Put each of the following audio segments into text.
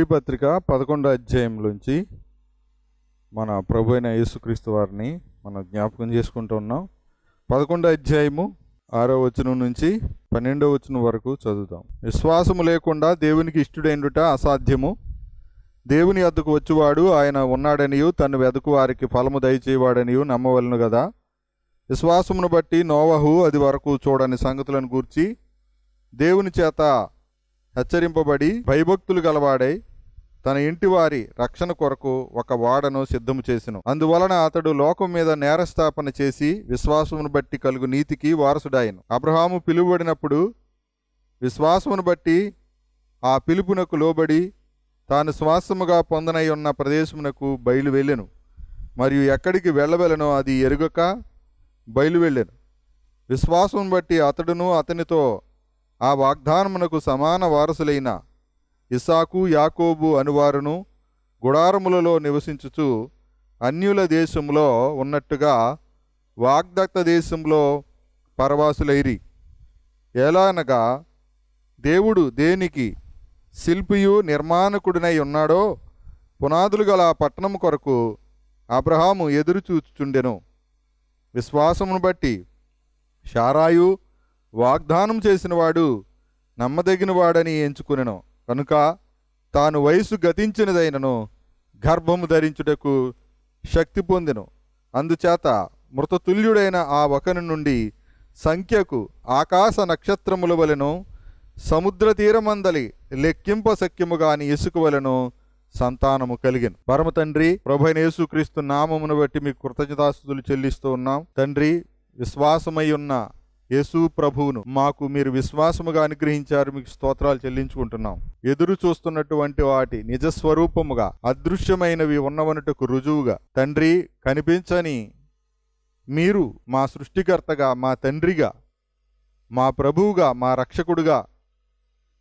Hebrew పత్రిక 11వ అధ్యాయంలోంచి మన ప్రభు అయిన యేసుక్రీస్తు వారిని మనం జ్ఞాపకం చేసుకుంటూ ఉన్నాం. 11వ అధ్యాయము 6వ వచనం నుంచి 12వ వచనం వరకు చదువుతాం. విశ్వాసము లేకుండా దేవునికి ఇష్టుడైనట అసాధ్యము. దేవుని వద్దకు వచ్చువాడు ఆయన ఉన్నాడనియు తను వెదకు వారికి ఫలము దయచేవాడనియు నమ్మవలను కదా. విశ్వాసమును బట్టి నోవహు అది వరకు చూడని సంగతులను గూర్చి దేవుని చేత హెచ్చరింపబడి భయభక్తులు గలవాడై తన ఇంటి వారి రక్షణ కొరకు ఒక వాడను సిద్ధము చేసెను. అందువలన అతడు లోకం మీద నేరస్థాపన చేసి విశ్వాసమును బట్టి కలుగు నీతికి వారసుడాయను. అబ్రహాము పిలువబడినప్పుడు విశ్వాసమును బట్టి ఆ పిలుపునకు లోబడి తాను స్వాస్థ్యముగా పొందనై ఉన్న ప్రదేశమునకు బయలు వెళ్ళెను. మరియు ఎక్కడికి వెళ్ళవలెనో అది ఎరుగక బయలు వెళ్ళెను. విశ్వాసమును బట్టి అతడును అతనితో ఆ వాగ్దానమునకు సమాన వారసులైన ఇస్సాకు యాకోబు అనువారును గుడారములలో నివసించుచు అన్యుల దేశంలో ఉన్నట్టుగా వాగ్దత్త దేశంలో పరవాసులైరి. ఎలానగా దేవుడు దేనికి శిల్పియు నిర్మాణకుడినై ఉన్నాడో పునాదులు గల ఆ పట్టణము కొరకు అబ్రహాము ఎదురు చూచుచుండెను. విశ్వాసమును బట్టి శారాయు వాగ్దానం చేసినవాడు నమ్మదగినవాడని ఎంచుకునెను కనుక తాను వయసు గతించినదైనను గర్భము ధరించుటకు శక్తి పొందెను. అందుచేత మృతతుల్యుడైన ఆ ఒకని నుండి సంఖ్యకు ఆకాశ నక్షత్రముల వలెను సముద్ర తీరమందలి లెక్కింప శక్యము గాని ఇసుక వలెను సంతానము కలిగెను. పరమ తండ్రి ప్రభువైన యేసుక్రీస్తు నామమును బట్టి మీకు కృతజ్ఞతాస్తుతులు చెల్లిస్తూ ఉన్నాం. తండ్రి, విశ్వాసమై ఉన్న యేసు ప్రభువును మాకు మీరు విశ్వాసముగా అనుగ్రహించారు, మీకు స్తోత్రాలు చెల్లించుకుంటున్నాం. ఎదురు చూస్తున్నటువంటి వాటి నిజస్వరూపముగా అదృశ్యమైనవి ఉన్నవనుటకు రుజువుగా తండ్రి కనిపించని మీరు మా సృష్టికర్తగా, మా తండ్రిగా, మా ప్రభువుగా, మా రక్షకుడుగా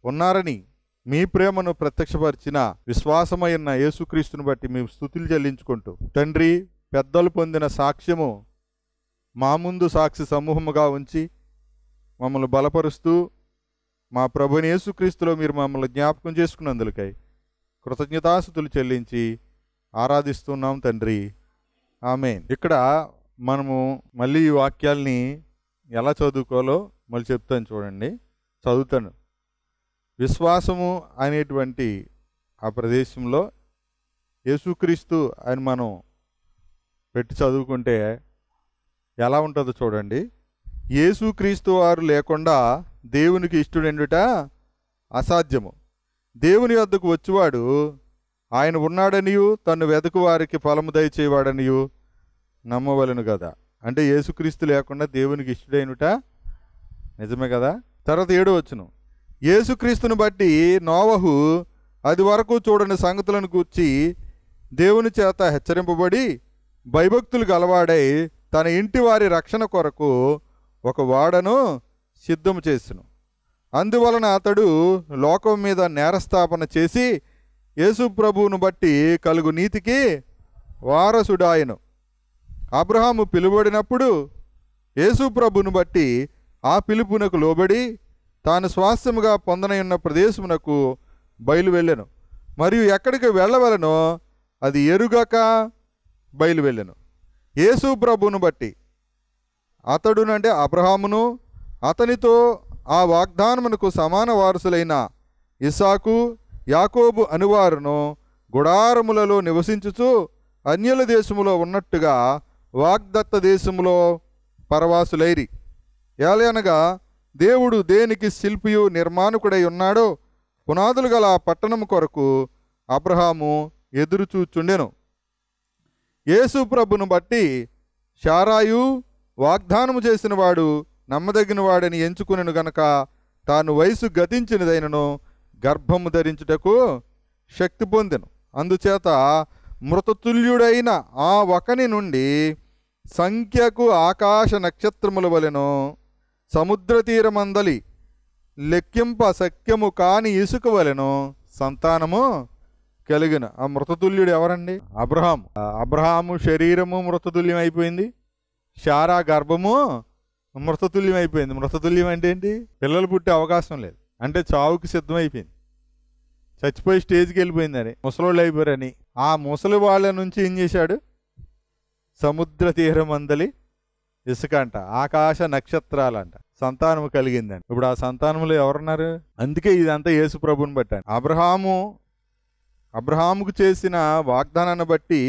ఉన్నారని మీ ప్రేమను ప్రత్యక్షపరిచిన విశ్వాసమైన యేసుక్రీస్తుని బట్టి మేము స్తుతులు చెల్లించుకుంటూ తండ్రి పెద్దలు పొందిన సాక్ష్యము మా ముందు సాక్షి సమూహముగా ఉంచి మమ్మల్ని బలపరుస్తూ మా ప్రభుని యేసుక్రీస్తులో మీరు మమ్మల్ని జ్ఞాపకం చేసుకున్నందులకై కృతజ్ఞతాస్తుతులు చెల్లించి ఆరాధిస్తున్నాం తండ్రి, ఆమేన్. ఇక్కడ మనము మళ్ళీ ఈ వాక్యాల్ని ఎలా చదువుకోవాలో మళ్ళీ చెప్తాను, చూడండి, చదువుతాను. విశ్వాసము అనేటువంటి ఆ ప్రదేశంలో యేసుక్రీస్తు అని మనం పెట్టి చదువుకుంటే ఎలా ఉంటుందో చూడండి. యేసుక్రీస్తు వారు లేకుండా దేవునికి ఇష్టుడెండుట అసాధ్యము. దేవుని వద్దకు వచ్చేవాడు ఆయన ఉన్నాడనియు తను వెదకు వారికి ఫలము దయచేవాడనియు నమ్మవలను కదా. అంటే యేసుక్రీస్తు లేకుండా దేవునికి ఇష్టుడైనట నిజమే కదా. తర్వాత 7వ వచనం, యేసుక్రీస్తుని బట్టి నోవహు అది వరకు చూడని సంగతులను గూర్చి దేవుని చేత హెచ్చరింపబడి భయభక్తులు గలవాడై తన ఇంటి వారి రక్షణ కొరకు ఒక వాడను సిద్ధము చేసెను. అందువలన అతడు లోకం మీద నేరస్థాపన చేసి యేసు ప్రభువును బట్టి కలుగు నీతికి వారసుడాయను. అబ్రహాము పిలువబడినప్పుడు యేసు ప్రభువును బట్టి ఆ పిలుపునకు లోబడి తాను స్వాస్థ్యముగా పొందనయున్న ప్రదేశమునకు బయలు వెళ్ళెను. మరియు ఎక్కడికి వెళ్ళవలనో అది ఎరుగక బయలు వెళ్ళెను. యేసు ప్రభువును బట్టి అతడునంటే అబ్రహామును అతనితో ఆ వాగ్దానమునకు సమాన వారసులైన ఇస్సాకు యాకోబు అనువారును గుడారములలో నివసించుచు అన్యుల దేశములో ఉన్నట్టుగా వాగ్దత్త దేశములో పరవాసులైరి. ఏలయనగా దేవుడు దేనికి శిల్పియు నిర్మాణకుడై ఉన్నాడో పునాదులు గల ఆ పట్టణము కొరకు అబ్రహాము ఎదురు చూచుండెను. యేసు ప్రభును బట్టి శారాయు వాగ్దానము చేసిన వాడు నమ్మదగిన వాడని ఎంచుకునెను గనక తాను వయసు గతించినదైనను గర్భము ధరించుటకు శక్తి పొందెను. అందుచేత మృతతుల్యుడైన ఆ ఒకని నుండి సంఖ్యకు ఆకాశ నక్షత్రముల వలెను సముద్ర తీరమందలి లెక్కింప శక్యము కాని ఇసుక వలెను సంతానము కలిగిన. ఆ మృతతుల్యుడు ఎవరండి? అబ్రహాము. అబ్రహాము శరీరము మృతతుల్యం అయిపోయింది, శారా గర్భము మృతతుల్యం అయిపోయింది. మృతతుల్యం అంటే ఏంటి? పిల్లలు పుట్టే అవకాశం లేదు, అంటే చావుకి సిద్ధమైపోయింది. చచ్చిపోయి స్టేజ్కి వెళ్ళిపోయిందని, ముసలోళ్ళు అయిపోయారని. ఆ ముసలి వాళ్ళ నుంచి ఏం చేశాడు? సముద్ర తీరం అందలి ఇసుక అంట, ఆకాశ నక్షత్రాలంట సంతానము కలిగిందండి. ఇప్పుడు ఆ సంతానములు ఎవరున్నారు? అందుకే ఇదంతా యేసు ప్రభుని బట్టాను. అబ్రహాముకు చేసిన వాగ్దానాన్ని బట్టి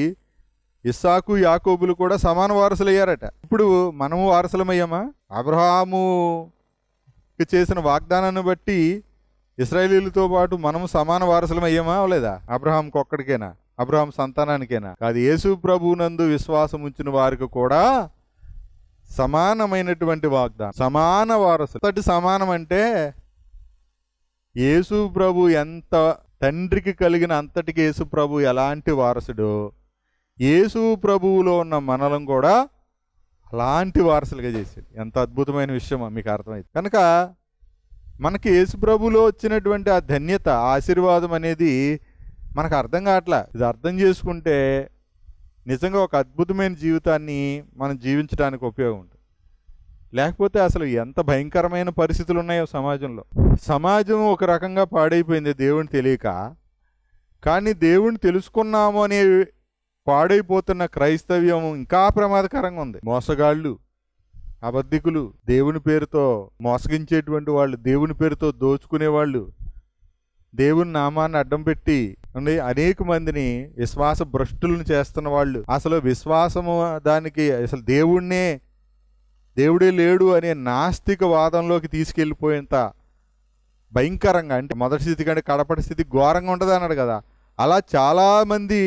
ఇస్సాకు యాకోబులు కూడా సమాన వారసులు అయ్యారట. ఇప్పుడు మనము వారసులమయ్యామా? అబ్రహాముకి చేసిన వాగ్దానాన్ని బట్టి ఇశ్రాయేలీలతో పాటు మనము సమాన వారసులమయ్యామా అవలేదా? అబ్రహాంకి ఒక్కడికేనా? అబ్రహాం సంతానానికేనా? కాదు, యేసు ప్రభువునందు విశ్వాసం ఉంచిన వారికి కూడా సమానమైనటువంటి వాగ్దానం, సమాన వారసులు. అంతటి సమానం అంటే యేసు ప్రభు ఎంత తండ్రికి కలిగిన అంతటికి యేసు ప్రభు ఎలాంటి వారసుడు, యేసు ప్రభువులో ఉన్న మనలం కూడా అలాంటి వారసులుగా చేశాడు. ఎంత అద్భుతమైన విషయమో మీకు అర్థమైంది. కనుక మనకి యేసు ప్రభువులో వచ్చినటువంటి ఆ ధన్యత, ఆశీర్వాదం అనేది మనకు అర్థం కావట్లా. ఇది అర్థం చేసుకుంటే నిజంగా ఒక అద్భుతమైన జీవితాన్ని మనం జీవించడానికి ఉపయోగం ఉంటుంది. లేకపోతే అసలు ఎంత భయంకరమైన పరిస్థితులు ఉన్నాయో సమాజంలో. సమాజం ఒక రకంగా పాడైపోయింది దేవుని తెలియక. కానీ దేవుని తెలుసుకున్నాము అనే పాడైపోతున్న క్రైస్తవ్యం ఇంకా ప్రమాదకరంగా ఉంది. మోసగాళ్ళు, అబద్ధికులు, దేవుని పేరుతో మోసగించేటువంటి వాళ్ళు, దేవుని పేరుతో దోచుకునేవాళ్ళు, దేవుని నామాన్ని అడ్డం పెట్టి అనేక మందిని విశ్వాస భ్రష్టులను చేస్తున్న వాళ్ళు, అసలు విశ్వాసము దానికి అసలు దేవుడే లేడు అనే నాస్తిక వాదంలోకి తీసుకెళ్ళిపోయేంత భయంకరంగా, అంటే మొదటి స్థితి కంటే కడపటి స్థితి ఘోరంగా ఉంటుంది అన్నాడు కదా. అలా చాలామంది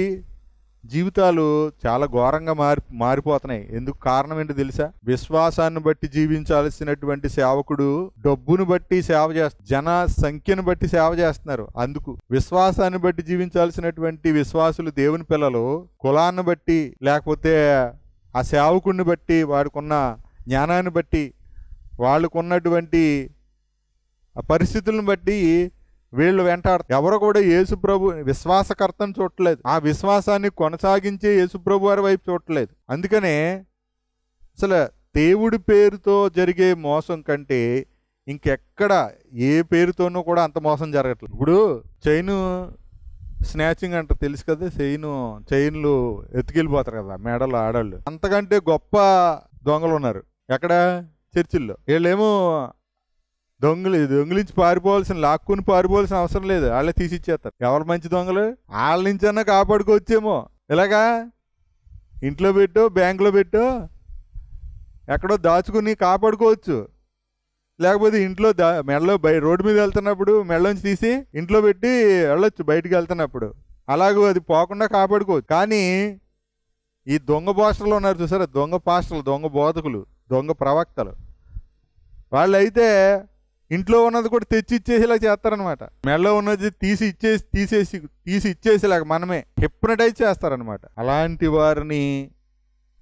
జీవితాలు చాలా ఘోరంగా మారిపోతున్నాయి. ఎందుకు? కారణం ఏంటో తెలుసా? విశ్వాసాన్ని బట్టి జీవించాల్సినటువంటి సేవకుడు డబ్బును బట్టి సేవ చేస్తారు, జన సంఖ్యను బట్టి సేవ చేస్తున్నారు. అందుకు విశ్వాసాన్ని బట్టి జీవించాల్సినటువంటి విశ్వాసులు, దేవుని పిల్లలు, కులాన్ని బట్టి లేకపోతే ఆ సేవకుడిని బట్టి, వాడికున్న జ్ఞానాన్ని బట్టి, వాళ్ళకున్నటువంటి పరిస్థితులను బట్టి వీళ్ళు వెంటాడు. ఎవరు కూడా యేసు ప్రభు విశ్వాసకర్తను చూడలేదు, ఆ విశ్వాసాన్ని కొనసాగించే యేసు ప్రభు వారి వైపు చూడలేదు. అందుకనే అసలు దేవుడి పేరుతో జరిగే మోసం కంటే ఇంకెక్కడ ఏ పేరుతోనూ కూడా అంత మోసం జరగట్లేదు. ఇప్పుడు చైన్ స్నాచింగ్ అంట తెలుసు కదా, చైన్లు ఎత్తుకెళ్ళిపోతారు కదా మేడలు ఆడవాళ్ళు. అంతకంటే గొప్ప దొంగలు ఉన్నారు. ఎక్కడ? చర్చిల్లో. వీళ్ళేమో దొంగిలించి పారిపోవాల్సిన, లాక్కుని పారిపోవాల్సిన అవసరం లేదు, వాళ్ళే తీసిచ్చేస్తారు. ఎవరు మంచి దొంగలు? వాళ్ళ నుంచి అన్నా కాపాడుకోవచ్చేమో. ఇలాగా ఇంట్లో పెట్టో, బ్యాంకులో పెట్టో, ఎక్కడో దాచుకుని కాపాడుకోవచ్చు. లేకపోతే ఇంట్లో మెడలో రోడ్డు మీద వెళ్తున్నప్పుడు మెడలోంచి తీసి ఇంట్లో పెట్టి వెళ్ళొచ్చు బయటికి వెళ్తున్నప్పుడు. అలాగూ అది పోకుండా కాపాడుకోవచ్చు. కానీ ఈ దొంగ పాస్టర్లు ఉన్నారు చూసారా, దొంగ పాస్టర్లు, దొంగ బోధకులు, దొంగ ప్రవక్తలు, వాళ్ళైతే ఇంట్లో ఉన్నది కూడా తెచ్చి ఇచ్చేసేలా చేస్తారనమాట. మెడలో ఉన్నది తీసి ఇచ్చేసేలాగా మనమే హిప్నటైజ్ చేస్తారనమాట. అలాంటి వారిని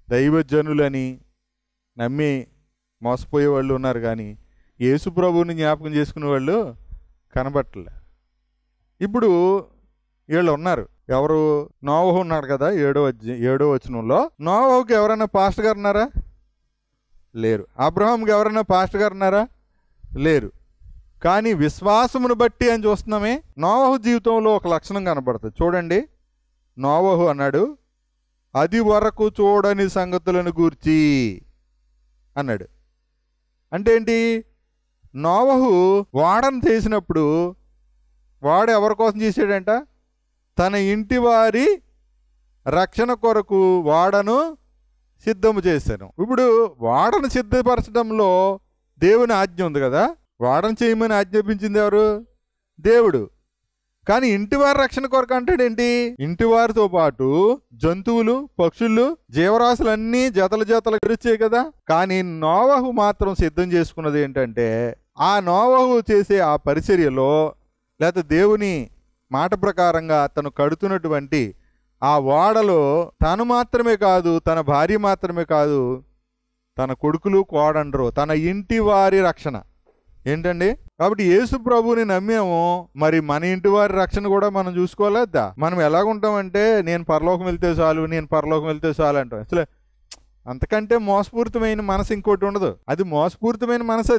దైవజనులని నమ్మి మోసపోయే వాళ్ళు ఉన్నారు. కానీ యేసు ప్రభువుని జ్ఞాపకం చేసుకునే వాళ్ళు కనబట్టలే. ఇప్పుడు వీళ్ళు ఉన్నారు. ఎవరు? నోవహు ఉన్నాడు కదా, 7వ వచనంలో. నోవహుకి ఎవరైనా పాస్టర్ గారు ఉన్నారా? లేరు. అబ్రహాంకి ఎవరైనా పాస్టర్ గారు ఉన్నారా? లేరు. కానీ విశ్వాసమును బట్టి అని చూస్తున్నామే. నోవహు జీవితంలో ఒక లక్షణం కనబడుతుంది. చూడండి, నోవహు అన్నాడు, అది వరకు చూడని సంగతులను గూర్చి అన్నాడు. అంటే ఏంటి? నోవహు వాడను చేసినప్పుడు వాడు ఎవరి కోసం చేశాడంట? తన ఇంటి వారి రక్షణ కొరకు వాడను సిద్ధము చేశాను. ఇప్పుడు వాడను సిద్ధపరచడంలో దేవుని ఆజ్ఞ ఉంది కదా. వాడను చేయమని ఆజ్ఞాపించింది ఎవరు? దేవుడు. కానీ ఇంటివారి రక్షణ కొరకు అంటాడేంటి? ఇంటివారితో పాటు జంతువులు, పక్షులు, జీవరాశులన్నీ జతలు గెలిచాయి కదా. కానీ నోవహు మాత్రం సిద్ధం చేసుకున్నది ఏంటంటే, ఆ నోవహు చేసే ఆ పరిచర్యలో లేకపోతే దేవుని మాట ప్రకారంగా తను కడుతున్నటువంటి ఆ ఓడలో తను మాత్రమే కాదు, తన భార్య మాత్రమే కాదు, తన కొడుకులు, కోడండ్రు, తన ఇంటి వారి రక్షణ. ఏంటండి? కాబట్టి యేసు ప్రభువుని నమ్మాము, మరి మన ఇంటి వారి రక్షణ కూడా మనం చూసుకోలేదా? మనం ఎలాగుంటామంటే, నేను పరలోకం వెళ్తే చాలు అంటాం. అసలు అంతకంటే మోసపూరితమైన మనసు ఇంకోటి ఉండదు. అది మోసపూరితమైన మనసు,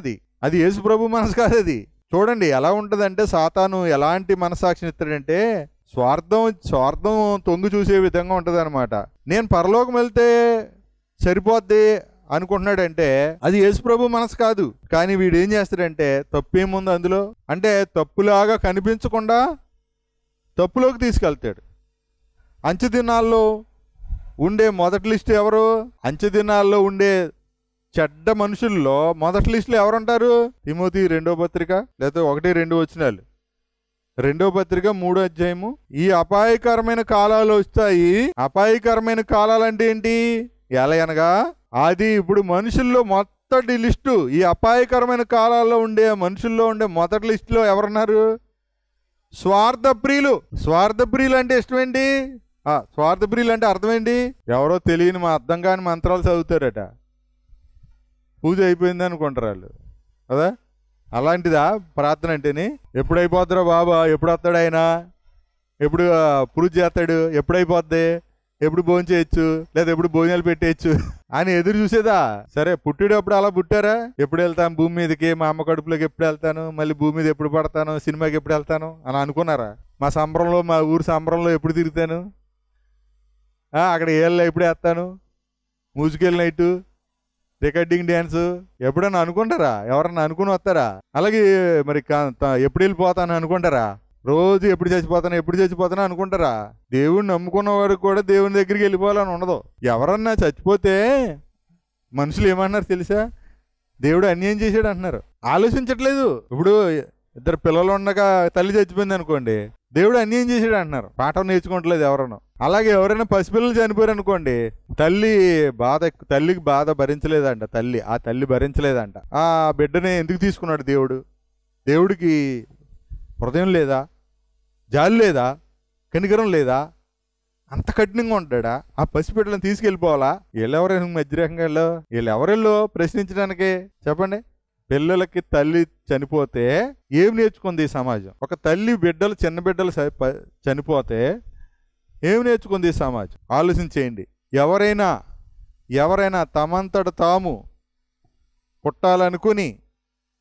అది యేసు ప్రభు మనసు కాదు. అది చూడండి ఎలా ఉంటుందంటే సాతాను ఎలాంటి మనసాక్షిని ఇస్తాడంటే స్వార్థం తొంగి చూసే విధంగా ఉంటుంది అనమాట. నేను పరలోకం వెళ్తే సరిపోద్ది అనుకుంటున్నాడంటే అది యేసుప్రభు మనసు కాదు. కానీ వీడు ఏం చేస్తాడంటే తప్పేముంది అందులో అంటే తప్పులాగా కనిపించకుండా తప్పులోకి తీసుకెళ్తాడు. అంచె దినాల్లో ఉండే మొదటి లిస్టు ఎవరు? అంచె దినాల్లో ఉండే చెడ్డ మనుషుల్లో మొదటి లిస్టులో ఎవరుంటారు? తిమోతి 2వ పత్రిక లేకపోతే 1-2 వచనాలు, 2వ పత్రిక 3వ అధ్యాయము. ఈ అపాయకరమైన కాలాలు వస్తాయి. అపాయకరమైన కాలాలు అంటే ఏంటి? ఎలా అనగా అది ఇప్పుడు మనుషుల్లో మొదటి లిస్టు. ఈ అపాయకరమైన కాలాల్లో ఉండే మనుషుల్లో ఉండే మొదటి లిస్టులో ఎవరున్నారు? స్వార్థప్రియులు. స్వార్థప్రియులు అంటే ఇష్టం ఏంటి? స్వార్థప్రియులు అంటే అర్థం ఏంటి? ఎవరో తెలియని అర్థం కాని మంత్రాలు చదువుతారట, పూజ అయిపోయింది అనుకుంటారు వాళ్ళు కదా. అలాంటిదా ప్రార్థన అంటేని? ఎప్పుడైపోతారో బాబా, ఎప్పుడు వస్తాడు ఆయన, ఎప్పుడు పూజ చేస్తాడు, ఎప్పుడైపోద్ది, ఎప్పుడు భోజనం చేయొచ్చు లేదా ఎప్పుడు భోజనాలు పెట్టేయచ్చు అని ఎదురు చూసేదా? సరే పుట్టేటప్పుడు అలా పుట్టారా? ఎప్పుడు వెళ్తాను భూమి మీదకి, మా అమ్మ కడుపులోకి ఎప్పుడు వెళ్తాను, మళ్ళీ భూమి మీద ఎప్పుడు పడతాను, సినిమాకి ఎప్పుడు వెళ్తాను అని అనుకున్నారా? మా సంబరంలో, మా ఊరు సంబరంలో ఎప్పుడు తిరుగుతాను, అక్కడ ఏళ్ళు ఎప్పుడు వేస్తాను, మ్యూజికల్ నైటు, రికార్డింగ్ డ్యాన్స్ ఎప్పుడన్నా అనుకుంటారా? ఎవరన్నా అనుకుని వస్తారా? అలాగే మరి ఎప్పుడు వెళ్ళిపోతాను అనుకుంటారా? రోజు ఎప్పుడు చచ్చిపోతాను అనుకుంటారా? దేవుడిని నమ్ముకున్న వారికి కూడా దేవుని దగ్గరికి వెళ్ళిపోవాలని ఉండదు. ఎవరన్నా చచ్చిపోతే మనుషులు ఏమన్నారు తెలుసా? దేవుడు అన్యాయం చేశాడు అంటున్నారు. ఆలోచించట్లేదు. ఇప్పుడు 2 పిల్లలు ఉండగా తల్లి చచ్చిపోయింది అనుకోండి, దేవుడు అన్యాయం చేశాడు అంటున్నారు. పాఠం నేర్చుకోవట్లేదు ఎవరన్నా. అలాగే ఎవరైనా పసిపిల్లలు చనిపోయారు అనుకోండి, తల్లికి బాధ భరించలేదంట. ఆ తల్లి భరించలేదంట. ఆ బిడ్డని ఎందుకు తీసుకున్నాడు దేవుడు? దేవుడికి హృదయం లేదా? జాలి లేదా? కనికరం లేదా? అంత కఠినంగా ఉంటాడా? ఆ పసిబిడ్డలను తీసుకెళ్ళిపోవాలా? వీళ్ళెవరైనా వ్యతిరేకంగా వీళ్ళెవరెల్లో ప్రశ్నించడానికి చెప్పండి. పిల్లలకి తల్లి చనిపోతే ఏం నేర్చుకుంది ఈ సమాజం? ఒక తల్లి చిన్న బిడ్డలు చనిపోతే ఏం నేర్చుకుంది ఈ సమాజం? ఆలోచించేయండి. ఎవరైనా తమంతట తాము పుట్టాలనుకుని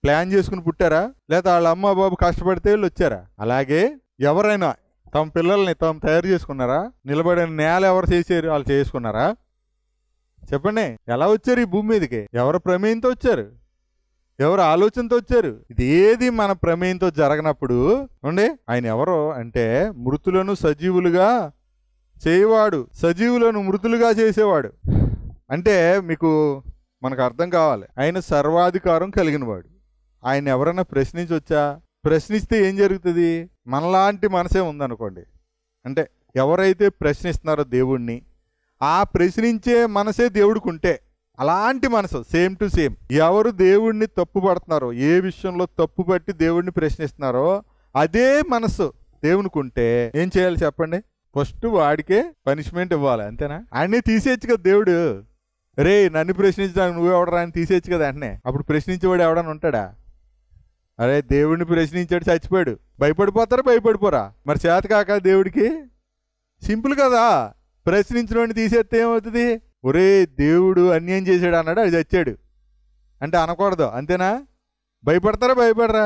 ప్లాన్ చేసుకుని పుట్టారా? లేదా వాళ్ళ అమ్మ బాబు కష్టపడితే వీళ్ళు వచ్చారా? అలాగే ఎవరైనా తమ పిల్లల్ని తాము తయారు చేసుకున్నారా? నిలబడిన నేల ఎవరు చేసారు? వాళ్ళు చేసుకున్నారా? చెప్పండి. ఎలా వచ్చారు ఈ భూమి మీదకి? ఎవరు ప్రమేయంతో వచ్చారు? ఎవరు ఆలోచనతో వచ్చారు? ఇది ఏది మన ప్రమేయంతో జరగనప్పుడు ఉండే ఆయన ఎవరో అంటే మృతులను సజీవులుగా చేయవాడు, సజీవులను మృతులుగా చేసేవాడు. అంటే మనకు అర్థం కావాలి. ఆయన సర్వాధికారం కలిగిన వాడు. ఆయన ఎవరైనా ప్రశ్నించవచ్చా? ప్రశ్నిస్తే ఏం జరుగుతుంది? మనలాంటి మనసే ఉందనుకోండి, అంటే ఎవరైతే ప్రశ్నిస్తున్నారో దేవుణ్ణి, ఆ ప్రశ్నించే మనసే దేవుడికి ఉంటే, అలాంటి మనసు సేమ్ టు సేమ్ ఎవరు దేవుణ్ణి తప్పు పడుతున్నారో, ఏ విషయంలో తప్పు పట్టి దేవుడిని ప్రశ్నిస్తున్నారో అదే మనసు దేవునికి ఉంటే ఏం చేయాలి చెప్పండి? ఫస్ట్ వాడికే పనిష్మెంట్ ఇవ్వాలి, అంతేనా? ఆయనే తీసేయచ్చు కదా దేవుడు. రే నన్ను ప్రశ్నించడానికి నువ్వెవడరా అని తీసేయచ్చు కదా వెంటనే. అప్పుడు ప్రశ్నించేవాడు ఎవడని ఉంటాడా? అరే దేవుడిని ప్రశ్నించాడు, చచ్చిపోయాడు. భయపడిపోరా? మరి చేత కాక దేవుడికి సింపుల్ కదా. ప్రశ్నించిన వాడిని తీసేస్తే ఏమవుతుంది? ఒరే దేవుడు అన్యాయం చేశాడు అన్నాడు, అది చచ్చాడు అంటే అనకూడదు, అంతేనా? భయపడరా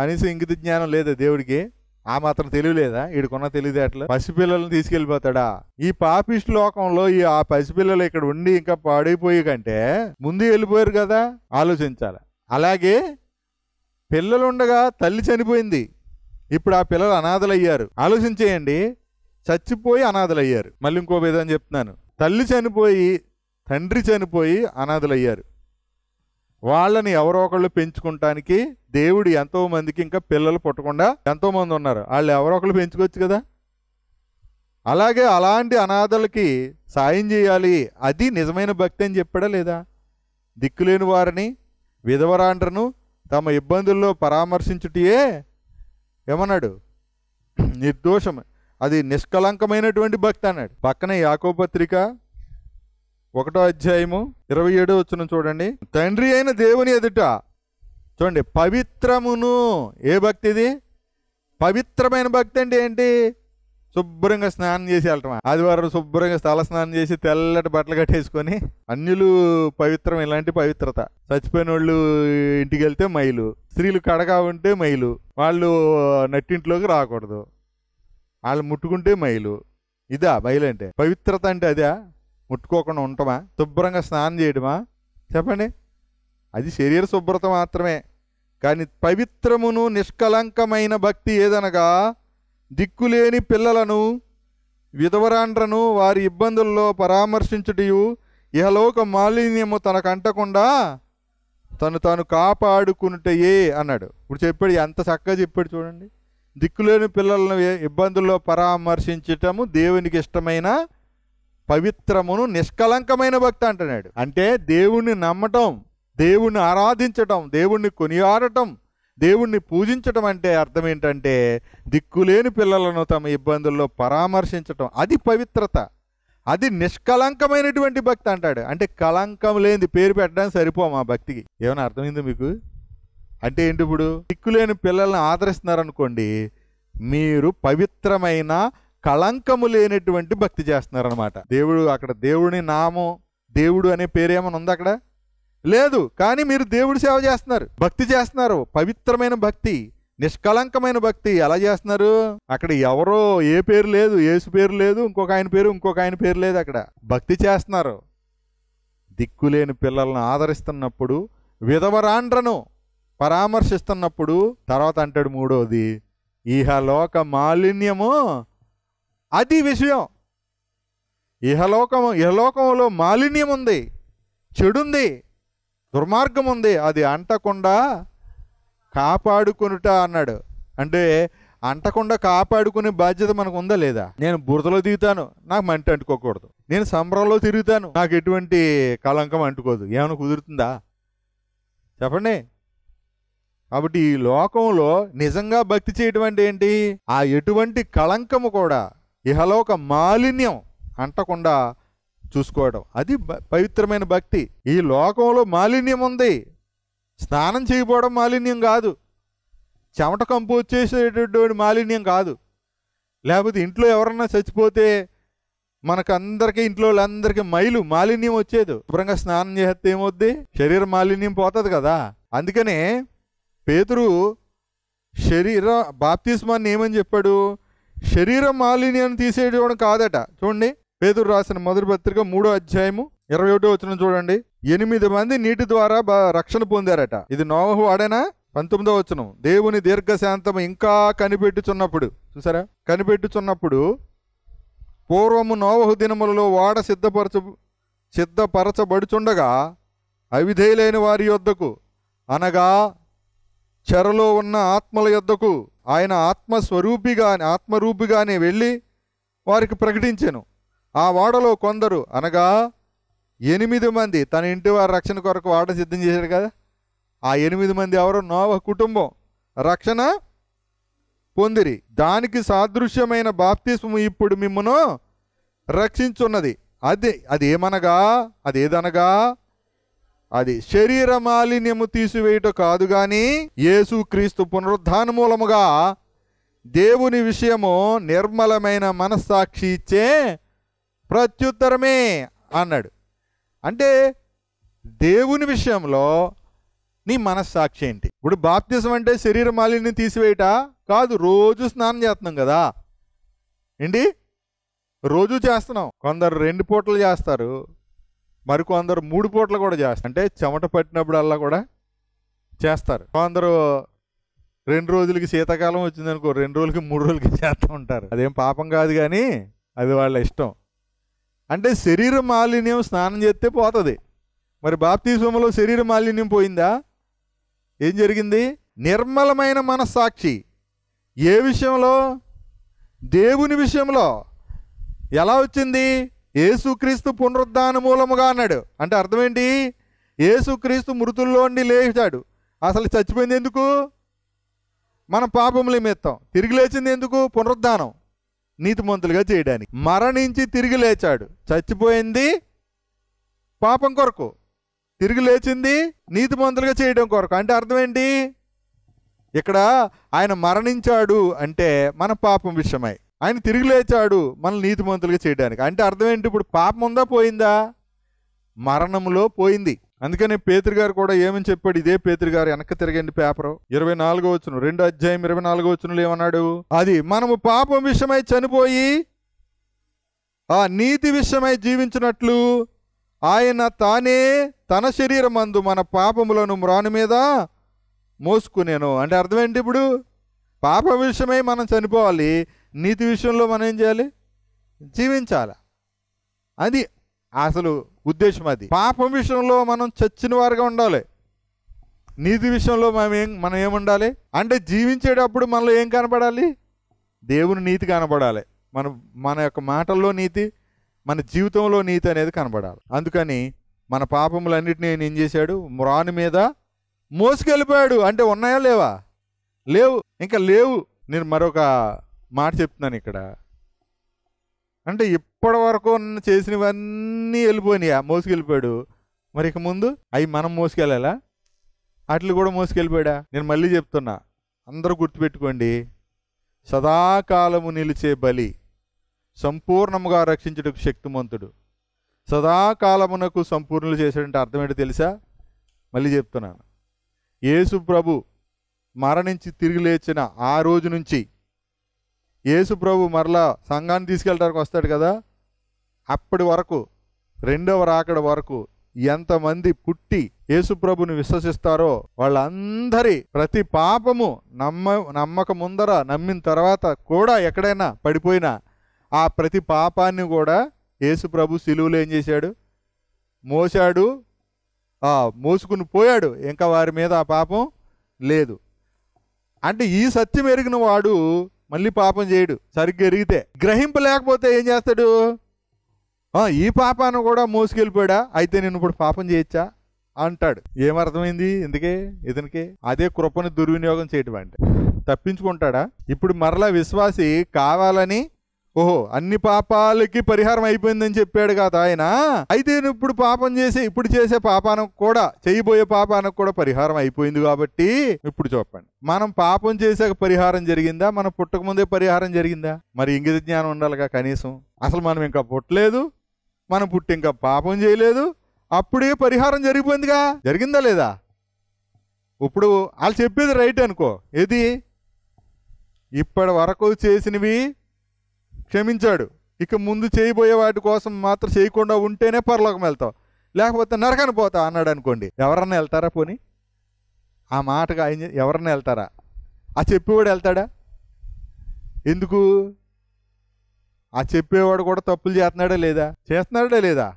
అనేసి ఇంగిత జ్ఞానం లేదా దేవుడికి? ఆ మాత్రం తెలివి లేదా? వీడికున్న తెలివితేటలు. పసిపిల్లలను తీసుకెళ్ళిపోతాడా? ఈ పాపిష్టి లోకంలో ఆ పసిపిల్లలు ఇక్కడ ఉండి ఇంకా పాడైపోయి కంటే ముందు వెళ్ళిపోయారు కదా, ఆలోచించాలి. అలాగే పిల్లలుండగా తల్లి చనిపోయింది, ఇప్పుడు ఆ పిల్లలు అనాథలయ్యారు. ఆలోచించేయండి. చచ్చిపోయి అనాథలయ్యారు. మళ్ళీ ఇంకో విధంగా చెప్తున్నాను. తల్లి చనిపోయి తండ్రి చనిపోయి అనాథలయ్యారు. వాళ్ళని ఎవరో ఒకళ్ళు పెంచుకుంటానికి దేవుడు ఎంతో మందికి ఇంకా పిల్లలు పుట్టకుండా ఎంతో మంది ఉన్నారు, వాళ్ళు ఎవరో ఒకళ్ళు పెంచుకోవచ్చు కదా. అలాగే అలాంటి అనాథలకి సాయం చేయాలి, అది నిజమైన భక్తి అని చెప్పాడా లేదా? దిక్కులేని వారిని, విధవరాండ్రను తమ ఇబ్బందుల్లో పరామర్శించుటయే ఏమన్నాడు? నిర్దోషం, అది నిష్కలంకమైనటువంటి భక్తి అన్నాడు. పక్కనే యాకోబు పత్రిక 1వ అధ్యాయము 27వ వచనం చూడండి. తండ్రి అయిన దేవుని ఎదుట చూడండి, పవిత్రమును. ఏ భక్తి ఇది? పవిత్రమైన భక్తి అంటే ఏంటి? శుభ్రంగా స్నానం చేసి వెళ్ళటం. ఆదివారం శుభ్రంగా తల స్నానం చేసి తెల్లటి బట్టలు కట్టేసుకొని, అన్యులు పవిత్రం ఇలాంటి పవిత్రత. చచ్చిపోయిన వాళ్ళు ఇంటికి వెళ్తే మైలు, స్త్రీలు కడగా ఉంటే మైలు, వాళ్ళు నట్టింట్లోకి రాకూడదు, వాళ్ళు ముట్టుకుంటే మైలు. ఇదా మైలు అంటే? పవిత్రత అంటే అదే? ముట్టుకోకుండా ఉండటమా? శుభ్రంగా స్నానం చేయడమా? చెప్పండి. అది శరీర శుభ్రత మాత్రమే. కానీ పవిత్రమును నిష్కలంకమైన భక్తి ఏదనగా దిక్కులేని పిల్లలను విధవరాండ్రను వారి ఇబ్బందుల్లో పరామర్శించుటయు ఇహలోక మాలిన్యము తనకంటకుండా తాను కాపాడుకునుటయే అన్నాడు. ఇప్పుడు చెప్పాడు, ఎంత చక్కగా చెప్పాడు చూడండి. దిక్కులేని పిల్లలను ఇబ్బందుల్లో పరామర్శించటము దేవునికి ఇష్టమైన పవిత్రమును నిష్కలంకమైన భక్తి అంటున్నాడు. అంటే దేవుణ్ణి నమ్మటం, దేవుణ్ణి ఆరాధించటం, దేవుణ్ణి కొనియాడటం, దేవుణ్ణి పూజించటం అంటే అర్థం ఏంటంటే దిక్కులేని పిల్లలను తమ ఇబ్బందుల్లో పరామర్శించటం. అది పవిత్రత, అది నిష్కలంకమైనటువంటి భక్తి అంటాడు. అంటే కలంకం లేని పేరు పెట్టడానికి సరిపోం ఆ భక్తికి. ఏమైనా అర్థమైంది మీకు? అంటే ఏంటి? ఇప్పుడు దిక్కులేని పిల్లల్ని ఆదరిస్తున్నారనుకోండి, మీరు పవిత్రమైన కళంకము లేనటువంటి భక్తి చేస్తున్నారనమాట. దేవుడు అక్కడ దేవుని నామం, దేవుడు అనే పేరు ఏమైనా ఉంది అక్కడ? లేదు. కానీ మీరు దేవుడి సేవ చేస్తున్నారు, భక్తి చేస్తున్నారు. పవిత్రమైన భక్తి, నిష్కలంకమైన భక్తి ఎలా చేస్తున్నారు? అక్కడ ఎవరో ఏ పేరు లేదు, యేసు పేరు లేదు, ఇంకొక ఆయన పేరు లేదు. అక్కడ భక్తి చేస్తున్నారు. దిక్కులేని పిల్లలను ఆదరిస్తున్నప్పుడు, విధవరాండ్రను పరామర్శిస్తున్నప్పుడు, తర్వాత అంటాడు మూడోది, ఇహలోక మాలిన్యము. అది విషయం. ఇహలోకంలో మాలిన్యం ఉంది, చెడుంది, దుర్మార్గం ఉంది. అది అంటకుండా కాపాడుకొనుట అన్నాడు. అంటే అంటకుండా కాపాడుకునే బాధ్యత మనకు ఉందా లేదా? నేను బురదలో దిగుతాను, నాకు మంట అంటుకోకూడదు. నేను సంబరంలో తిరుగుతాను, నాకు ఎటువంటి కళంకం అంటుకోదు. ఏమైనా కుదురుతుందా? చెప్పండి. కాబట్టి ఈ లోకంలో నిజంగా భక్తి చేయడం అంటే ఏంటి? ఆ ఎటువంటి కళంకము కూడా, ఇహలోక మాలిన్యం అంటకుండా చూసుకోవడం, అది పవిత్రమైన భక్తి. ఈ లోకంలో మాలిన్యం ఉంది. స్నానం చేయకపోవడం మాలిన్యం కాదు, చెమట కంపు వచ్చేసేటటువంటి మాలిన్యం కాదు. లేకపోతే ఇంట్లో ఎవరన్నా చచ్చిపోతే మనకందరికీ, ఇంట్లో వాళ్ళందరికీ మాలిన్యం వచ్చేది. శుభ్రంగా స్నానం చేస్తే ఏమవుద్ది? శరీర మాలిన్యం పోతుంది కదా. అందుకనే పేతురు బాప్తిస్మాన్ని ఏమని చెప్పాడు? శరీర మాలిన్యాన్ని తీసేయడం కాదట. చూడండి, పేతురు రాసిన మొదటి పత్రిక 3వ అధ్యాయము 21వ వచనం చూడండి. 8 మంది నీటి ద్వారా రక్షణ పొందారట. ఇది నోవహు వాడేనా? 19వ వచనం, దేవుని దీర్ఘశాంతము ఇంకా కనిపెట్టుచున్నప్పుడు, చూసారా, కనిపెట్టుచున్నప్పుడు పూర్వము నోవహు దినములలో వాడ సిద్ధపరచబడుచుండగా అవిధేయులైన వారి యొద్దకు, అనగా చెరలో ఉన్న ఆత్మల యొద్దకు ఆయన ఆత్మరూపిగానే వెళ్ళి వారికి ప్రకటించెను. ఆ వాడలో కొందరు, అనగా 8 మంది, తన ఇంటి వారి రక్షణ కొరకు వాడ సిద్ధం చేశాడు కదా. ఆ 8 మంది ఎవరు? నోవహు కుటుంబం రక్షణ పొందిరి. దానికి సాదృశ్యమైన బాప్తిస్మము ఇప్పుడు మిమ్మును రక్షించున్నది. అదేదనగా అది శరీర మాలిన్యము తీసివేయుట కాదు గాని యేసుక్రీస్తు పునరుద్ధాన మూలముగా దేవుని విషయము నిర్మలమైన మనస్సాక్షి ఇచ్చే ప్రత్యుత్తరమే అన్నాడు. అంటే దేవుని విషయంలో నీ మనస్సాక్షి ఏంటి? ఇప్పుడు బాప్తిజం అంటే శరీర మాలిన్యం తీసివేయట కాదు. రోజు స్నానం చేస్తున్నాం కదా ఏంటి? రోజు చేస్తున్నాం. కొందరు 2 పూటలు చేస్తారు, మరికొందరు 3 పూటలు కూడా చేస్తారు. అంటే చెమట పట్టినప్పుడల్లా కూడా చేస్తారు. కొందరు 2 రోజులకి, శీతాకాలం వచ్చిందనుకో 2 రోజులకి 3 రోజులకి చేస్తూ ఉంటారు. అదేం పాపం కాదు, కానీ అది వాళ్ళ ఇష్టం. అంటే శరీర మాలిన్యం స్నానం చేస్తే పోతుంది. మరి బాప్తిస్మములో శరీర మాలిన్యం పోయిందా? ఏం జరిగింది? నిర్మలమైన మనస్సాక్షి. ఏ విషయంలో? దేవుని విషయంలో. ఎలా వచ్చింది? యేసుక్రీస్తు పునరుద్ధాన మూలముగా అన్నాడు. అంటే అర్థం ఏంటి? యేసుక్రీస్తు మృతుల్లోండి లేచాడు. అసలు చచ్చిపోయింది ఎందుకు? మన పాపముల నిమిత్తం. తిరిగి లేచింది ఎందుకు? పునరుద్ధానం, నీతిమంతులుగా చేయడానికి. మరణించి తిరిగి లేచాడు. చచ్చిపోయింది పాపం కొరకు, తిరిగి లేచింది నీతిమంతులుగా చేయడం కొరకు. అంటే అర్థం ఏంటి? ఇక్కడ ఆయన మరణించాడు అంటే మన పాపం విషయమై, ఆయన తిరిగి లేచాడు మనల్ని నీతిమంతులుగా చేయడానికి. అంటే అర్థం ఏంటి? ఇప్పుడు పాపం ఉందా పోయిందా? మరణంలో పోయింది. అందుకని పేతురు గారు కూడా ఏమని చెప్పాడు? ఇదే పేతురు గారు, వెనక్కి తిరగండి పేపరు, 24వ వచనం, 2వ అధ్యాయం 24వ వచనంలో ఏమన్నాడు? అది మనము పాపం విషయమై చనిపోయి ఆ నీతి విషయమై జీవించినట్లు ఆయన తానే తన శరీరమందు మన పాపములను మ్రాను మీద మోసుకునేను. అంటే అర్థం ఏంటి? ఇప్పుడు పాప విషయమై మనం చనిపోవాలి, నీతి విషయంలో మనం ఏం చేయాలి? జీవించాలి. అది అసలు ఉద్దేశం. అది పాపం విషయంలో మనం చచ్చిన వారుగా ఉండాలి, నీతి విషయంలో మనం ఏముండాలి అంటే జీవించేటప్పుడు మనలో ఏం కనపడాలి? దేవుని నీతి కనపడాలి. మన యొక్క మాటల్లో నీతి, మన జీవితంలో నీతి అనేది కనపడాలి. అందుకని మన పాపములన్నిటినీ ఆయన ఏం చేశాడు? మ్రాను మీద మోసుకెళ్ళిపోయాడు. అంటే ఉన్నాయా లేవా? లేవు, ఇంకా లేవు. నేను మరొక మాట చెప్తున్నాను ఇక్కడ. అంటే ఇప్పటి వరకు చేసినవన్నీ వెళ్ళిపోయినాయా? మోసుకెళ్ళిపోయాడు. మరి ఇక ముందు అవి మనం మోసుకెళ్ళాలా? అట్లు కూడా మోసుకెళ్ళిపోయాడా? నేను మళ్ళీ చెప్తున్నా, అందరూ గుర్తుపెట్టుకోండి. సదాకాలము నిలిచే బలి, సంపూర్ణముగా రక్షించుటకు శక్తిమంతుడు, సదాకాలమునకు సంపూర్ణులు చేసాడంటే అర్థం ఏంటో తెలుసా? మళ్ళీ చెప్తున్నాను. యేసు ప్రభు మరణించి తిరిగి లేచిన ఆ రోజు నుంచి యేసు ప్రభు మరలా సంఘాన్ని తీసుకెళ్ళడానికి వస్తాడు కదా, అప్పటి వరకు, రెండవ రాకడ వరకు ఎంతమంది పుట్టి యేసు ప్రభుని విశ్వసిస్తారో వాళ్ళందరి ప్రతి పాపము నమ్మక ముందర, నమ్మిన తర్వాత కూడా ఎక్కడైనా పడిపోయినా ఆ ప్రతి పాపాన్ని కూడా యేసు ప్రభు సిలువలో ఏం చేశాడు? మోసాడు, మోసుకుని పోయాడు. ఇంకా వారి మీద ఆ పాపం లేదు. అంటే ఈ సత్యం ఎరిగిన వాడు మళ్ళీ పాపం చేయడు. సరిగ్గా ఎరిగితే, గ్రహింపలేకపోతే ఏం చేస్తాడు? ఈ పాపాన్ని కూడా మోసుకెళ్ళిపోయాడా, అయితే నేను ఇప్పుడు పాపం చేయొచ్చా అంటాడు. ఏమర్థమైంది ఇందుకే ఇతనికి? అదే కృపను దుర్వినియోగం చేయటం అంటే. తప్పించుకుంటాడా? ఇప్పుడు మరలా విశ్వాసి కావాలని ఓహో అన్ని పాపాలకి పరిహారం అయిపోయిందని చెప్పాడు కదా ఆయన, అయితే ఇప్పుడు పాపం చేసి ఇప్పుడు చేసే పాపానికి కూడా, చేయబోయే పాపానికి కూడా పరిహారం అయిపోయింది కాబట్టి ఇప్పుడు చెప్పండి, మనం పాపం చేసాక పరిహారం జరిగిందా, మనం పుట్టక ముందే పరిహారం జరిగిందా? మరి ఇంగిత జ్ఞానం ఉండాలిగా కనీసం. అసలు మనం ఇంకా పుట్టలేదు, మనం పుట్టి ఇంకా పాపం చేయలేదు, అప్పుడే పరిహారం జరిగిపోయిందిగా. జరిగిందా లేదా? ఇప్పుడు వాళ్ళు చెప్పేది రైట్ అనుకో. ఏది? ఇప్పటి వరకు చేసినవి క్షమించాడు, ఇక ముందు చేయబోయే వాటి కోసం మాత్రం చేయకుండా ఉంటేనే పరలోకం వెళ్తావు, లేకపోతే నరకానికి పోతావు అన్నాడు అనుకోండి. ఎవరన్నా వెళ్తారా? పోనీ ఆ మాటగా ఎవరన్నా వెళ్తారా? ఆ చెప్పేవాడు వెళ్తాడా? ఎందుకు? ఆ చెప్పేవాడు కూడా తప్పులు చేస్తున్నాడా లేదా? చేస్తున్నాడా లేదా?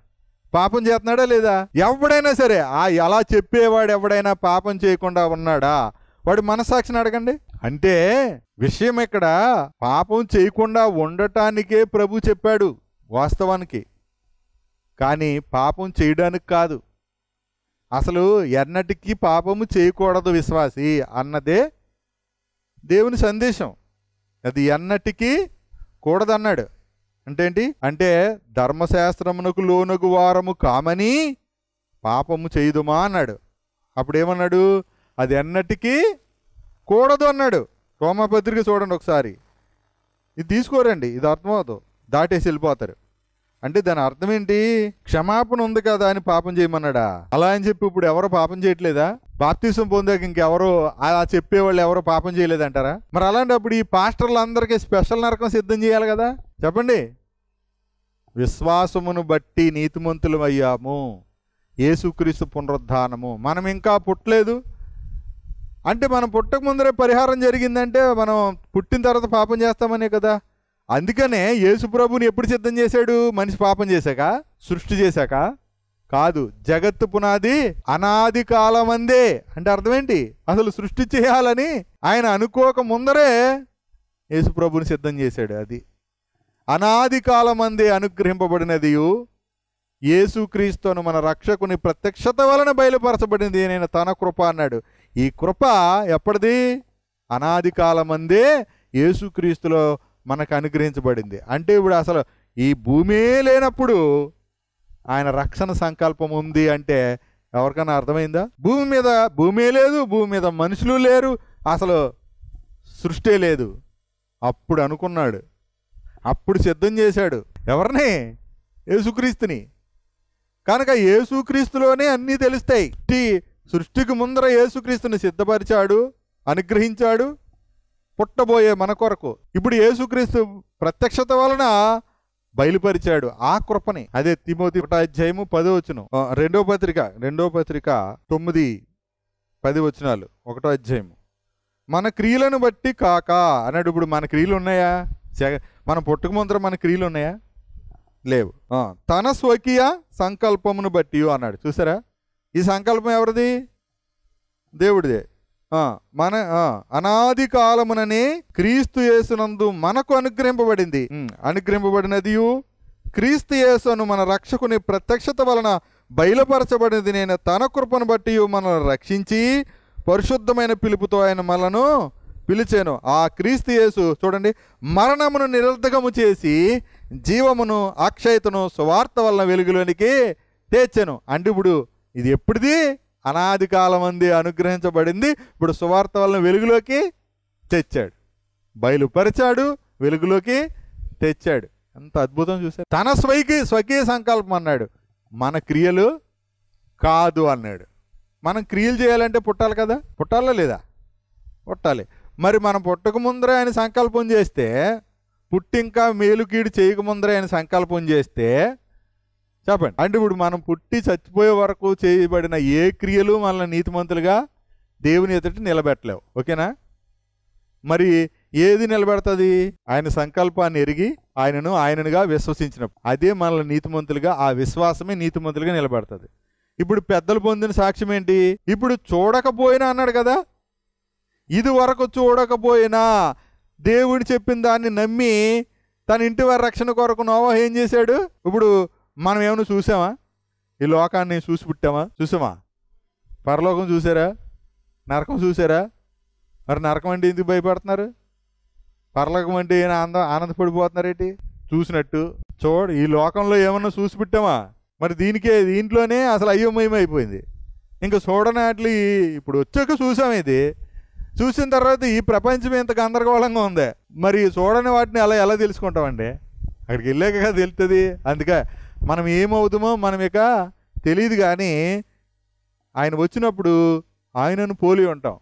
పాపం చేస్తున్నాడా లేదా? ఎవడైనా సరే అలా చెప్పేవాడు ఎవడైనా పాపం చేయకుండా ఉన్నాడా? వాడి మనస్సాక్షిని అడగండి. అంటే విషయం ఇక్కడ పాపం చేయకుండా ఉండటానికే ప్రభు చెప్పాడు వాస్తవానికి, కానీ పాపం చేయడానికి కాదు. అసలు ఎన్నటికీ పాపము చేయకూడదు విశ్వాసి అన్నదే దేవుని సందేశం. అది ఎన్నటికీ కూడదన్నాడు. అంటే ఏంటి? అంటే ధర్మశాస్త్రమునకు లోనగు వారము కామని పాపము చేయుదుమా అన్నాడు. అప్పుడు ఏమన్నాడు? అది ఎన్నటికీ కూడదు అన్నాడు. రోమాపత్రిక చూడండి ఒకసారి. ఇది తీసుకోరండి, ఇది అర్థమవుతుంది, దాటేసి వెళ్ళిపోతారు. అంటే దాని అర్థం ఏంటి? క్షమాపణ ఉంది కదా అని పాపం చేయమన్నాడా? అలా అని చెప్పి ఇప్పుడు ఎవరో పాపం చేయట్లేదా? బాప్తిసం పొందాక ఇంకెవరో అలా చెప్పేవాళ్ళు ఎవరో పాపం చేయలేదంటారా? మరి అలాంటప్పుడు ఈ పాస్టర్లు అందరికీ స్పెషల్ నరకం సిద్ధం చేయాలి కదా. చెప్పండి. విశ్వాసమును బట్టి నీతిమంతులం అయ్యాము, యేసుక్రీస్తు పునరుద్ధానము. మనం ఇంకా పుట్టలేదు అంటే, మనం పుట్టక ముందరే పరిహారం జరిగిందంటే మనం పుట్టిన తర్వాత పాపం చేస్తామనే కదా. అందుకనే యేసు ప్రభుని ఎప్పుడు సిద్ధం చేశాడు? మనిషి పాపం చేశాక, సృష్టి చేశాక కాదు. జగత్తు పునాది అనాది కాలమందే. అంటే అర్థం ఏంటి? అసలు సృష్టి చేయాలని ఆయన అనుకోక ముందరే యేసు ప్రభుని సిద్ధం చేశాడు. అది అనాది కాలమందే అనుగ్రహింపబడినది యేసుక్రీస్తును మన రక్షకుని ప్రత్యక్షత వలన బయలుపరచబడింది నేను తన కృప అన్నాడు. ఈ కృప ఎప్పటిది? అనాది కాలమందే యేసుక్రీస్తులో మనకు అనుగ్రహించబడింది. అంటే ఇప్పుడు అసలు ఈ భూమే లేనప్పుడు ఆయన రక్షణ సంకల్పం ఉంది అంటే ఎవరికైనా అర్థమైందా? భూమే లేదు, భూమి మీద మనుషులు లేరు, అసలు సృష్టి లేదు. అప్పుడు అనుకున్నాడు అప్పుడు సిద్ధం చేశాడు. ఎవరిని? యేసుక్రీస్తుని. కనుక యేసుక్రీస్తులోనే అన్నీ తెలుస్తాయి. సృష్టికి ముందర యేసుక్రీస్తుని సిద్ధపరిచాడు, అనుగ్రహించాడు పుట్టబోయే మన కొరకు. ఇప్పుడు యేసుక్రీస్తు ప్రత్యక్షత వలన బయలుపరిచాడు ఆ కృపని. అదే తిమోతి 1:10 రెండో పత్రిక 9-10 1 అధ్యాయము. మన క్రియలను బట్టి కాక అన్నాడు. ఇప్పుడు మన క్రియలు ఉన్నాయా? మనం పుట్టక ముందర మన క్రియలు ఉన్నాయా? లేవు. తన స్వకీయ సంకల్పమును బట్టి అన్నాడు. చూసారా? ఈ సంకల్పం ఎవరిది? దేవుడిదే. మన అనాది కాలముననే క్రీస్తు యేసునందు మనకు అనుగ్రహింపబడింది. అనుగ్రహింపబడినదియు క్రీస్తు యేసును మన రక్షకుని ప్రత్యక్షత వలన బయలుపరచబడినది నేను తన కృపను బట్టి మనల్ని రక్షించి పరిశుద్ధమైన పిలుపుతో ఆయన మనలను పిలిచాను. ఆ క్రీస్తు యేసు చూడండి, మరణమును నిరర్ధకము చేసి జీవమును అక్షయతను సువార్త వలన వెలుగులోనికి తెచ్చాను. అంటే ఇప్పుడు ఇది ఎప్పుడుది? అనాది కాలం అంది అనుగ్రహించబడింది. ఇప్పుడు సువార్త వలన వెలుగులోకి తెచ్చాడు, బయలుపరిచాడు, వెలుగులోకి తెచ్చాడు. ఎంత అద్భుతం చూశారు. తన స్వకీయ సంకల్పం అన్నాడు, మన క్రియలు కాదు అన్నాడు. మనం క్రియలు చేయాలంటే పుట్టాలి కదా? పుట్టాలా లేదా? పుట్టాలి. మరి మనం పుట్టక ముందరే ఆయన సంకల్పం చేస్తే, పుట్టి ఇంకా మేలు కీడు చేయకముందరే ఆయన సంకల్పం చేస్తే చెప్పండి. అంటే ఇప్పుడు మనం పుట్టి చచ్చిపోయే వరకు చేయబడిన ఏ క్రియలు మనల్ని నీతిమంతులుగా దేవుని ఎదుట నిలబెట్టలేవు. ఓకేనా? మరి ఏది నిలబెడుతుంది? ఆయన సంకల్పాన్ని ఎరిగి ఆయననుగా విశ్వసించినప్పుడు అదే మనల్ని నీతిమంతులుగా, ఆ విశ్వాసమే నీతిమంతులుగా నిలబెడుతుంది. ఇప్పుడు పెద్దలు పొందిన సాక్ష్యం ఏంటి? ఇప్పుడు చూడకపోయినా అన్నాడు కదా, ఇది వరకు చూడకపోయినా దేవుడు చెప్పిన దాన్ని నమ్మి తన ఇంటి వారి రక్షణ కొరకు నోవహు ఏం చేశాడు? ఇప్పుడు మనం ఏమైనా చూసామా? ఈ లోకాన్ని చూసి పుట్టామా? చూసామా? పరలోకం చూసారా? నరకం చూసారా? మరి నరకం అంటే ఎందుకు భయపడుతున్నారు? పరలోకం అంటే ఆనందపడిపోతున్నారేంటి? చూసినట్టు ఈ లోకంలో ఏమన్నా చూసి పుట్టామా? మరి దీంట్లోనే అసలు అయోమయం అయిపోయింది. ఇంకా చూడనట్లు ఇప్పుడు వచ్చాక చూసాం. ఇది చూసిన తర్వాత ఈ ప్రపంచం ఎంత గందరగోళంగా ఉంది. మరి చూడని వాటిని ఎలా తెలుసుకుంటామండి? అక్కడికి వెళ్ళాక కదా తెలుస్తుంది. అందుకే మనం ఏమవుతామో మనం ఇక తెలియదు. కానీ ఆయన వచ్చినప్పుడు ఆయనను పోలి ఉంటాం,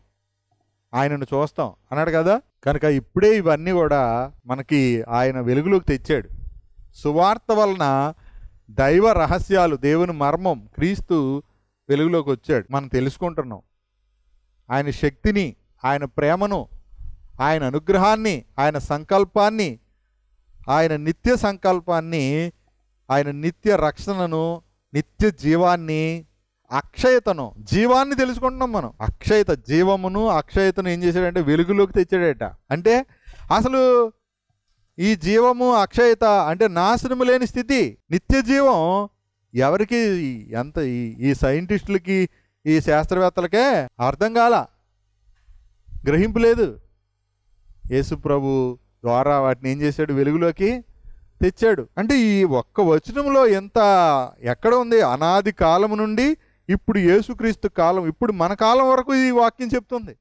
ఆయనను చూస్తాం అన్నాడు కదా. కనుక ఇప్పుడే ఇవన్నీ కూడా మనకి ఆయన వెలుగులోకి తెచ్చాడు. సువార్త వలన దైవ రహస్యాలు, దేవుని మర్మం క్రీస్తు వెలుగులోకి వచ్చాడు. మనం తెలుసుకుంటున్నాం ఆయన శక్తిని, ఆయన ప్రేమను, ఆయన అనుగ్రహాన్ని, ఆయన సంకల్పాన్ని, ఆయన నిత్య సంకల్పాన్ని, ఆయన నిత్య రక్షణను, నిత్య జీవాన్ని, అక్షయతను, జీవాన్ని తెలుసుకుంటున్నాం మనం. అక్షయత, జీవమును అక్షయతను ఏం చేశాడంటే వెలుగులోకి తెచ్చాడట. అంటే అసలు ఈ జీవము అక్షయత అంటే నాశనము లేని స్థితి, నిత్య జీవం ఎవరికి ఎంత ఈ సైంటిస్టులకి, ఈ శాస్త్రవేత్తలకే అర్థం కాల, గ్రహింపు లేదు. యేసు ప్రభు ద్వారా వాటిని ఏం చేశాడు? వెలుగులోకి తెచ్చాడు. అంటే ఈ ఒక్క వచనంలో ఎక్కడ ఉంది? అనాది కాలము నుండి ఇప్పుడు యేసుక్రీస్తు కాలం, ఇప్పుడు మన కాలం వరకు ఈ వాక్యం చెప్తుంది.